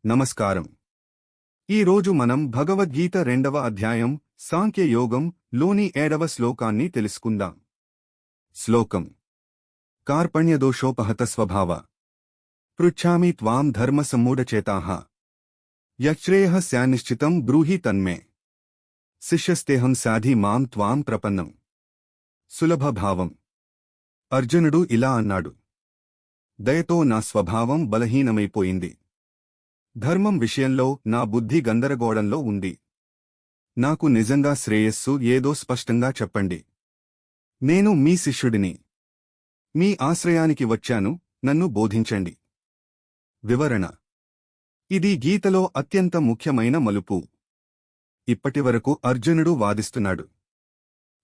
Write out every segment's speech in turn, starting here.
నమస్కారం. ఈ రోజు మనం భగవద్గీత 2వ అధ్యాయం సాంఖ్యయోగం లోని 7వ శ్లోకాన్ని తెలుసుకుందాం. శ్లోకం: కార్పణ్యదోషోపహత స్వభావ పృచ్ఛామి త్వాం ధర్మసమ్మూఢచేతాః యశ్రేయః స్యానిశ్చితం బ్రూహి తన్మే శిష్యస్తేహం సాధి మాం త్వాం ప్రపన్నం. సులభ భావం. అర్జునుడు ఇలా అన్నాడు: దయతో నా స్వభావం బలహీనమైపోయింది. ధర్మం విషయంలో నా బుద్ధి గందరగోళంలో ఉంది. నాకు నిజంగా శ్రేయస్సు ఏదో స్పష్టంగా చెప్పండి. నేను మీ శిష్యుడిని. మీ ఆశ్రయానికి వచ్చాను, నన్ను బోధించండి. వివరణ: ఇది గీతలో అత్యంత ముఖ్యమైన మలుపు. ఇప్పటివరకు అర్జునుడు వాదిస్తున్నాడు.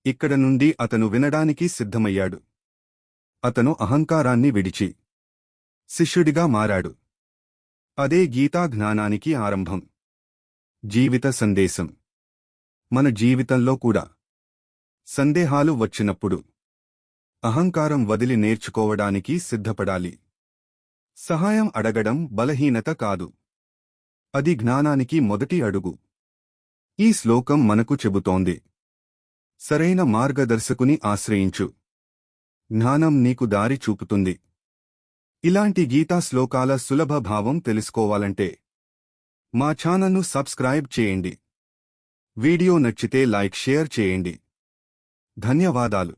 ఇక్కడ నుండి అతను వినడానికి సిద్ధమయ్యాడు. అతను అహంకారాన్ని విడిచి శిష్యుడిగా మారాడు. అదే గీతా జ్ఞానానికి ఆరంభం. జీవిత సందేశం: మన జీవితంలో కూడా సందేహాలు వచ్చినప్పుడు అహంకారం వదిలి నేర్చుకోవడానికి సిద్ధపడాలి. సహాయం అడగడం బలహీనత కాదు, అది జ్ఞానానికి మొదటి అడుగు. ఈ శ్లోకం మనకు చెబుతోంది: సరైన మార్గదర్శకుని ఆశ్రయించు, జ్ఞానం నీకు దారి చూపుతుంది. ఇలాంటి గీతా శ్లోకాల సులభ భావం తెలుసుకోవాలంటే మా ఛానల్ను సబ్స్క్రైబ్ చేయండి. వీడియో నచ్చితే లైక్ షేర్ చేయండి. ధన్యవాదాలు.